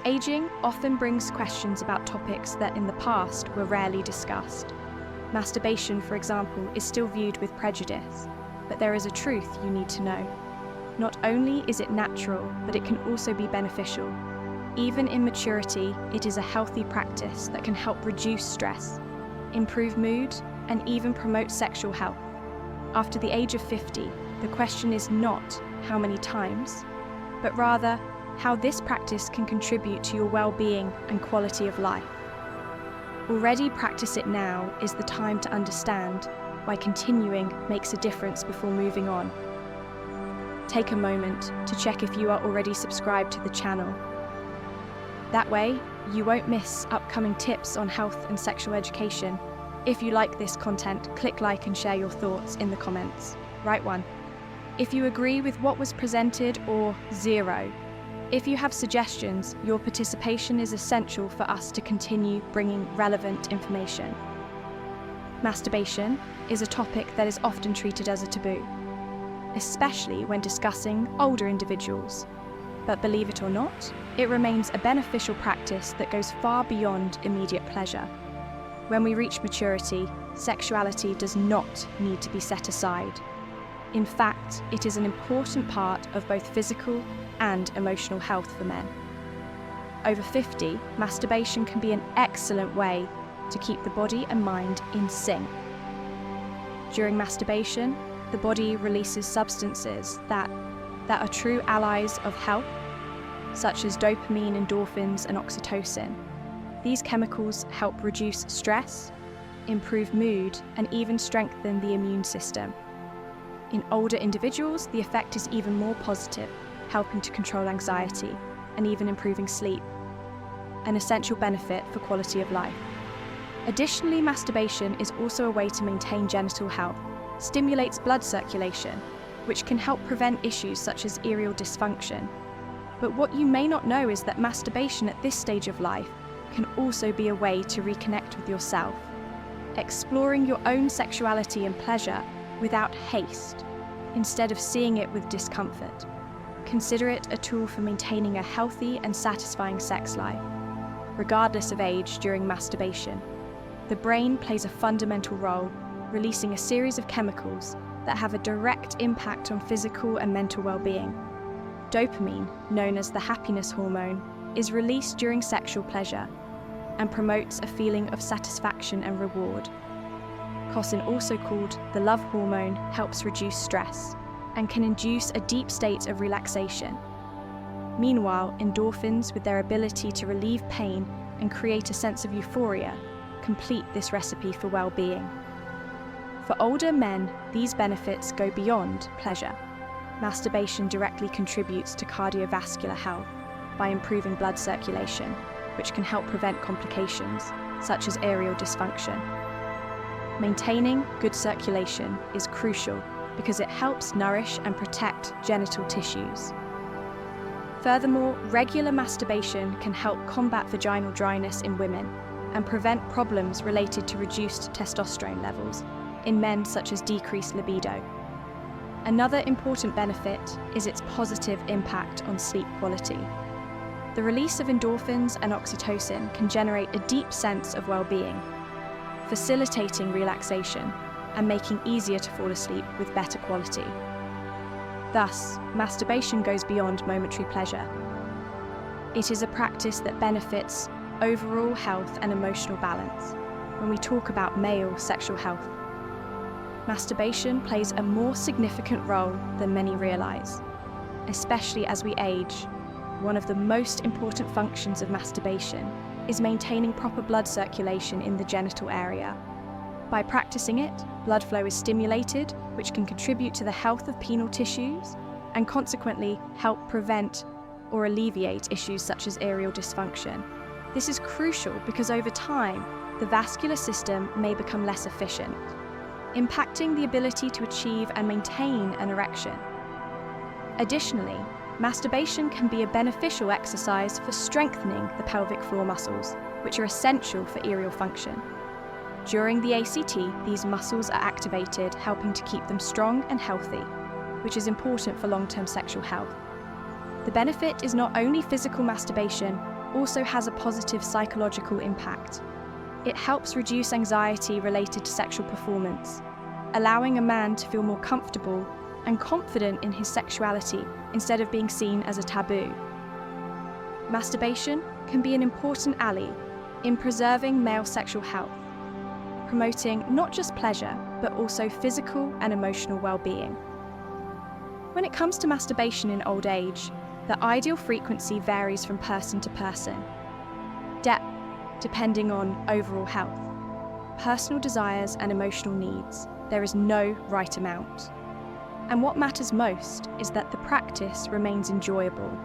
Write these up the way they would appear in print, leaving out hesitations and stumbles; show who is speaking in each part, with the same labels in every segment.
Speaker 1: Aging often brings questions about topics that in the past were rarely discussed. Masturbation, for example, is still viewed with prejudice, but there is a truth you need to know. Not only is it natural, but it can also be beneficial. Even in maturity, it is a healthy practice that can help reduce stress, improve mood, and even promote sexual health. After the age of 50, the question is not how many times, but rather how this practice can contribute to your well-being and quality of life. Already practice it now is the time to understand why continuing makes a difference before moving on. Take a moment to check if you are already subscribed to the channel. That way, you won't miss upcoming tips on health and sexual education. If you like this content, click like and share your thoughts in the comments. Write 1 if you agree with what was presented, or 0 if you have suggestions. Your participation is essential for us to continue bringing relevant information. Masturbation is a topic that is often treated as a taboo, especially when discussing older individuals. But believe it or not, it remains a beneficial practice that goes far beyond immediate pleasure. When we reach maturity, sexuality does not need to be set aside. In fact, it is an important part of both physical and emotional health for men. Over 50, masturbation can be an excellent way to keep the body and mind in sync. During masturbation, the body releases substances that are true allies of health, such as dopamine, endorphins, and oxytocin. These chemicals help reduce stress, improve mood, and even strengthen the immune system. In older individuals, the effect is even more positive, helping to control anxiety and even improving sleep, an essential benefit for quality of life. Additionally, masturbation is also a way to maintain genital health, stimulates blood circulation, which can help prevent issues such as erectile dysfunction. But what you may not know is that masturbation at this stage of life can also be a way to reconnect with yourself, exploring your own sexuality and pleasure without haste, instead of seeing it with discomfort. Consider it a tool for maintaining a healthy and satisfying sex life. Regardless of age, during masturbation, the brain plays a fundamental role, releasing a series of chemicals that have a direct impact on physical and mental well-being. Dopamine, known as the happiness hormone, is released during sexual pleasure and promotes a feeling of satisfaction and reward. Cortisol, also called the love hormone, helps reduce stress and can induce a deep state of relaxation. Meanwhile, endorphins, with their ability to relieve pain and create a sense of euphoria, complete this recipe for well-being. For older men, these benefits go beyond pleasure. Masturbation directly contributes to cardiovascular health by improving blood circulation, which can help prevent complications such as erectile dysfunction. Maintaining good circulation is crucial because it helps nourish and protect genital tissues. Furthermore, regular masturbation can help combat vaginal dryness in women and prevent problems related to reduced testosterone levels in men, such as decreased libido. Another important benefit is its positive impact on sleep quality. The release of endorphins and oxytocin can generate a deep sense of well-being, facilitating relaxation and making easier to fall asleep with better quality. Thus, masturbation goes beyond momentary pleasure. It is a practice that benefits overall health and emotional balance. When we talk about male sexual health, masturbation plays a more significant role than many realize. Especially as we age, one of the most important functions of masturbation is maintaining proper blood circulation in the genital area. By practicing it, blood flow is stimulated, which can contribute to the health of penile tissues and consequently help prevent or alleviate issues such as erectile dysfunction. This is crucial because over time, the vascular system may become less efficient, impacting the ability to achieve and maintain an erection. Additionally, masturbation can be a beneficial exercise for strengthening the pelvic floor muscles, which are essential for erectile function. During the ACT, these muscles are activated, helping to keep them strong and healthy, which is important for long-term sexual health. The benefit is not only physical masturbation, also has a positive psychological impact. It helps reduce anxiety related to sexual performance, allowing a man to feel more comfortable and confident in his sexuality instead of being seen as a taboo. Masturbation can be an important ally in preserving male sexual health, promoting not just pleasure, but also physical and emotional well-being. When it comes to masturbation in old age, the ideal frequency varies from person to person. Depth, depending on overall health, personal desires and emotional needs. There is no right amount. And what matters most is that the practice remains enjoyable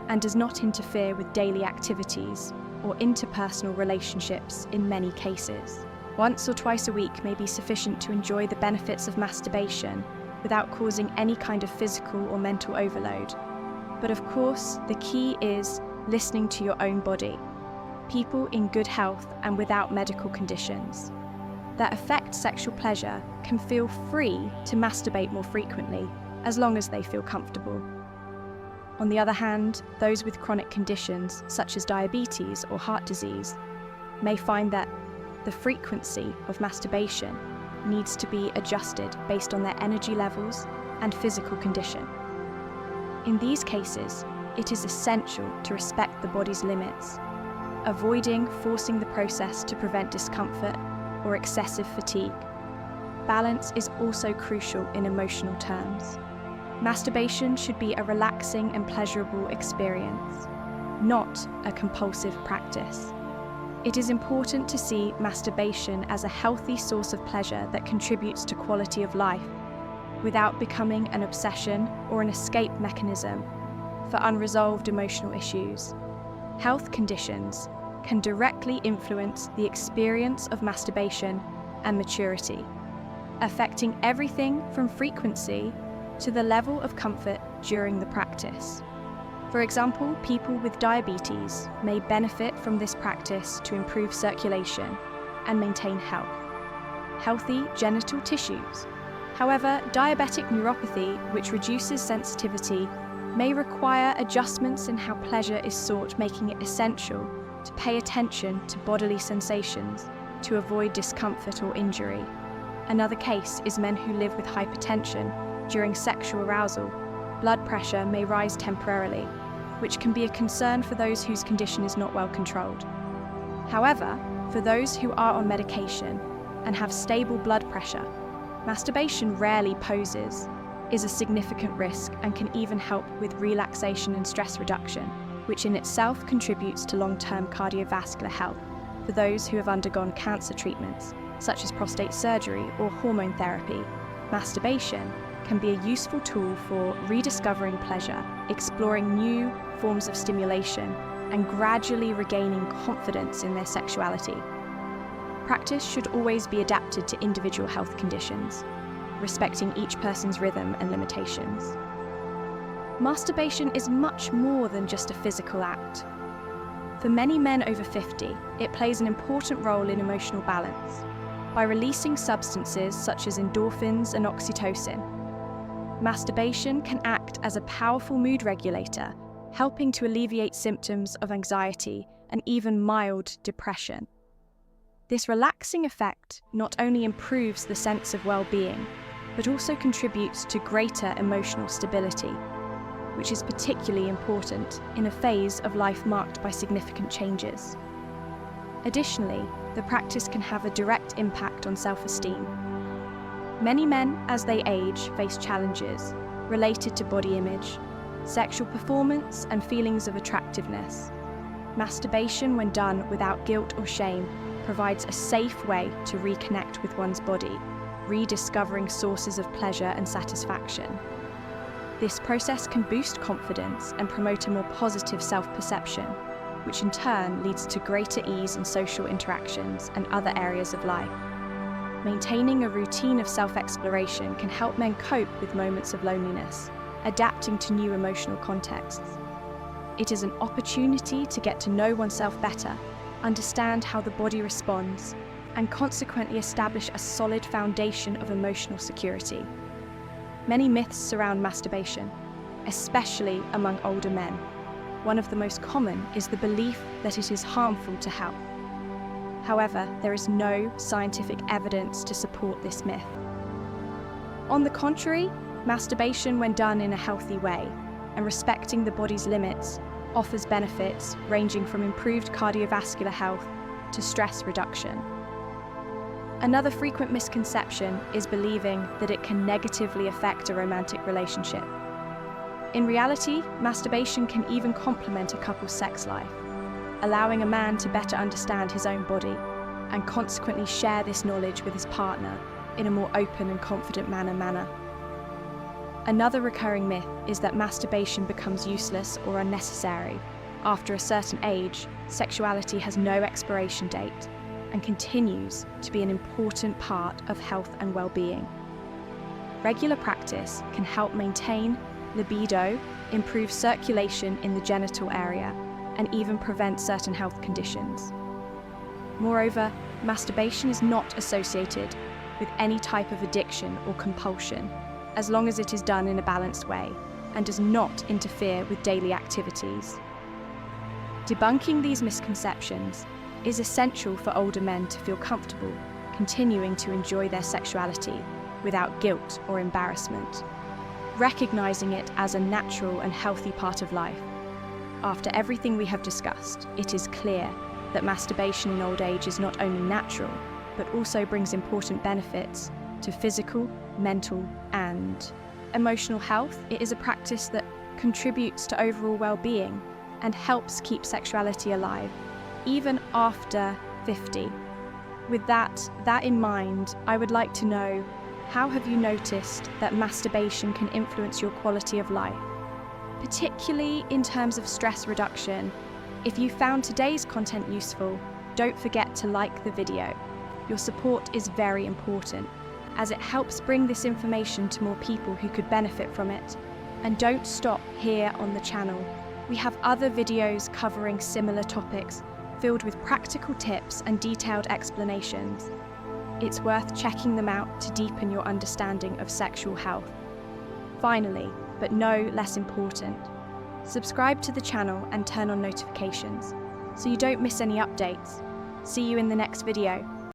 Speaker 1: and does not interfere with daily activities or interpersonal relationships in many cases. Once or twice a week may be sufficient to enjoy the benefits of masturbation without causing any kind of physical or mental overload. But of course, the key is listening to your own body. People in good health and without medical conditions that affect sexual pleasure can feel free to masturbate more frequently, as long as they feel comfortable. On the other hand, those with chronic conditions, such as diabetes or heart disease, may find that the frequency of masturbation needs to be adjusted based on their energy levels and physical condition. In these cases, it is essential to respect the body's limits, avoiding forcing the process to prevent discomfort or excessive fatigue. Balance is also crucial in emotional terms. Masturbation should be a relaxing and pleasurable experience, not a compulsive practice. It is important to see masturbation as a healthy source of pleasure that contributes to quality of life, without becoming an obsession or an escape mechanism for unresolved emotional issues. Health conditions can directly influence the experience of masturbation and maturity, affecting everything from frequency to the level of comfort during the practice. For example, people with diabetes may benefit from this practice to improve circulation and maintain health. Healthy genital tissues. However, diabetic neuropathy, which reduces sensitivity, may require adjustments in how pleasure is sought, making it essential to pay attention to bodily sensations to avoid discomfort or injury. Another case is men who live with hypertension. During sexual arousal, blood pressure may rise temporarily, which can be a concern for those whose condition is not well controlled. However, for those who are on medication and have stable blood pressure, masturbation rarely is a significant risk and can even help with relaxation and stress reduction, which in itself contributes to long-term cardiovascular health for those who have undergone cancer treatments, such as prostate surgery or hormone therapy. Masturbation can be a useful tool for rediscovering pleasure, exploring new forms of stimulation, and gradually regaining confidence in their sexuality. Practice should always be adapted to individual health conditions, respecting each person's rhythm and limitations. Masturbation is much more than just a physical act. For many men over 50, it plays an important role in emotional balance by releasing substances such as endorphins and oxytocin. Masturbation can act as a powerful mood regulator, helping to alleviate symptoms of anxiety and even mild depression. This relaxing effect not only improves the sense of well-being, but also contributes to greater emotional stability, which is particularly important in a phase of life marked by significant changes. Additionally, the practice can have a direct impact on self-esteem. Many men, as they age, face challenges related to body image, sexual performance, and feelings of attractiveness. Masturbation, when done without guilt or shame, provides a safe way to reconnect with one's body, rediscovering sources of pleasure and satisfaction. This process can boost confidence and promote a more positive self-perception, which in turn leads to greater ease in social interactions and other areas of life. Maintaining a routine of self-exploration can help men cope with moments of loneliness, adapting to new emotional contexts. It is an opportunity to get to know oneself better, understand how the body responds, and consequently establish a solid foundation of emotional security. Many myths surround masturbation, especially among older men. one of the most common is the belief that it is harmful to health. However, there is no scientific evidence to support this myth. On the contrary, masturbation, when done in a healthy way and respecting the body's limits, offers benefits ranging from improved cardiovascular health to stress reduction. Another frequent misconception is believing that it can negatively affect a romantic relationship. In reality, masturbation can even complement a couple's sex life, allowing a man to better understand his own body and consequently share this knowledge with his partner in a more open and confident manner. Another recurring myth is that masturbation becomes useless or unnecessary. After a certain age, sexuality has no expiration date and continues to be an important part of health and well-being. Regular practice can help maintain libido, improve circulation in the genital area, and even prevent certain health conditions. Moreover, masturbation is not associated with any type of addiction or compulsion, as long as it is done in a balanced way and does not interfere with daily activities. Debunking these misconceptions is essential for older men to feel comfortable continuing to enjoy their sexuality without guilt or embarrassment, recognizing it as a natural and healthy part of life. After everything we have discussed, it is clear that masturbation in old age is not only natural, but also brings important benefits to physical, mental, and emotional health. It is a practice that contributes to overall well-being and helps keep sexuality alive, even after 50. With that in mind, I would like to know, how have you noticed that masturbation can influence your quality of life, particularly in terms of stress reduction? If you found today's content useful, don't forget to like the video. Your support is very important, as it helps bring this information to more people who could benefit from it. And don't stop here on the channel. We have other videos covering similar topics, filled with practical tips and detailed explanations. It's worth checking them out to deepen your understanding of sexual health. Finally, but no less important, subscribe to the channel and turn on notifications so you don't miss any updates. See you in the next video.